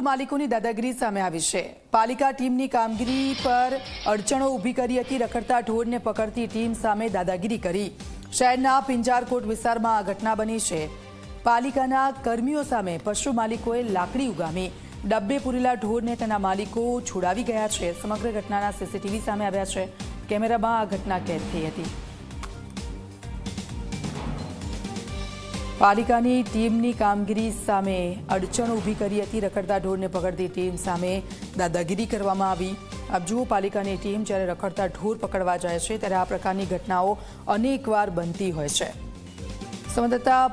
માલિકોની દાદાગીરી સામે આવી છે। પાલિકા ટીમની કામગીરી પર અડચણો ઊભી કરી હતી। રખડતા ઢોરને પકડતી ટીમ સામે દાદાગીરી કરી। શહેરના પિંજારકોટ વિસ્તારમાં આ ઘટના બની છે। પાલિકાના કર્મીઓ સામે પશુ માલિકોએ લાકડી ઉગામી। ડબ્બે પૂરેલા ઢોરને તેના માલિકો છોડાવી ગયા છે। સમગ્ર ઘટનાના સીસીટીવી સામે આવ્યા છે। કેમેરામાં આ ઘટના કેદ થઈ હતી। પાલિકાની ટીમની કામગીરી સામે અડચણો ઊભી કરી હતી। રખડતા ઢોરને પકડતી ટીમ સામે દાદાગીરી કરવામાં આવી। આપ જુઓ, પાલિકાની ટીમ જ્યારે રખડતા ઢોર પકડવા જાય છે ત્યારે આ પ્રકારની ઘટનાઓ અનેકવાર બનતી હોય છે। સંવાદદાતા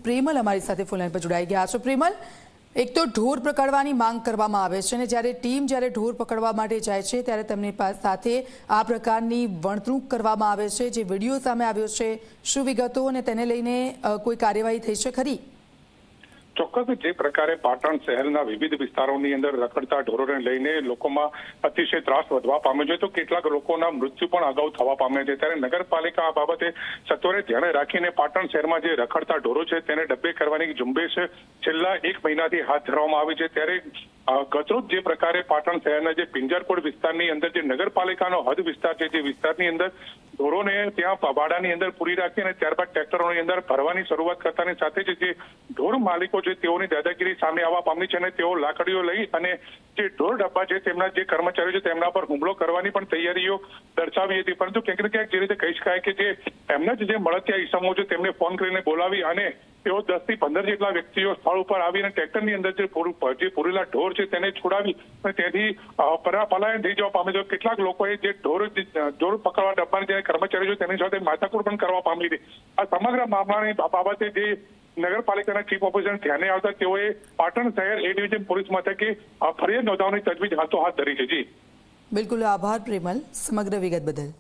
પ્રેમલ અમારી સાથે ફોનલાઈન પર જોડાઈ ગયા છે। પ્રેમલ, એક તો ઢોર પકડવાની માંગ કરવામાં આવે છે અને જ્યારે ટીમ ઢોર પકડવા માટે જાય છે ત્યારે તેમની સાથે આ પ્રકારની વર્તણૂક કરવામાં આવે છે। જે વિડીયો સામે આવ્યો છે, શું વિગતો અને તેને લઈને કોઈ કાર્યવાહી થઈ છે ખરી? ચોક્કસ જે પ્રકારે પાટણ શહેરના વિવિધ વિસ્તારોની અંદર રખડતા ઢોરોને લઈને લોકોમાં અતિશય ત્રાસ વધવા પામ્યો છે, તો કેટલાક લોકોના મૃત્યુ પણ અગાઉ થવા પામ્યા છે। ત્યારે નગરપાલિકા આ બાબતે સત્વરે ધ્યાને રાખીને પાટણ શહેરમાં જે રખડતા ઢોરો છે તેને ડબ્બે કરવાની ઝુંબેશ છેલ્લા 1 મહિનાથી હાથ ધરવામાં આવી છે। ત્યારે ગતરોજ જે પ્રકારે પાટણ શહેરના જે પિંજારકોટ વિસ્તારની અંદર જે નગરપાલિકાનો હદ વિસ્તાર છે, જે વિસ્તારની અંદર ઢોરોને ત્યાં પવાડાની અંદર પૂરી રાખી અને ત્યારબાદ ટ્રેક્ટરોની અંદર ભરવાની શરૂઆત કરતાની સાથે જ જે ઢોર માલિકો છે તેઓની દાદાગીરી સામે આવવા પામી છે અને તેઓ લાકડીઓ લઈ અને જે ઢોર ડબ્બા છે તેમના જે કર્મચારીઓ છે તેમના પર હુમલો કરવાની પણ તૈયારીઓ દર્શાવી હતી। પરંતુ ક્યાંક ને ક્યાંક જે રીતે કહી શકાય કે જે એમના જ જે મળતિયા ઈસમો છે તેમને ફોન કરીને બોલાવી અને તેઓ 10 થી 15 જેટલા વ્યક્તિઓ સ્થળ ઉપર આવીને ટ્રેક્ટરની અંદર જે પૂરેલા ઢોર છે તેને છોડાવી અને ત્યાંથી પલાયન થઈ જવા પામે છે। કેટલાક લોકોએ જે ઢોર પકડવા ડબ્બાની જે કર્મચારીઓ છે તેની સાથે માથાકૂટ પણ કરવા પામી હતી। આ સમગ્ર મામલાની બાબતે જે નગરપાલિકાના ચીફ ઓફિસર ધ્યાને આવતા તેઓએ પાટણ શહેર એ ડિવિઝન પોલીસ મથકે ફરિયાદ નોંધવાની તજવીજ હાથો હાથ ધરી છે। જી બિલકુલ, આભાર પ્રેમલ સમગ્ર વિગત બદલ।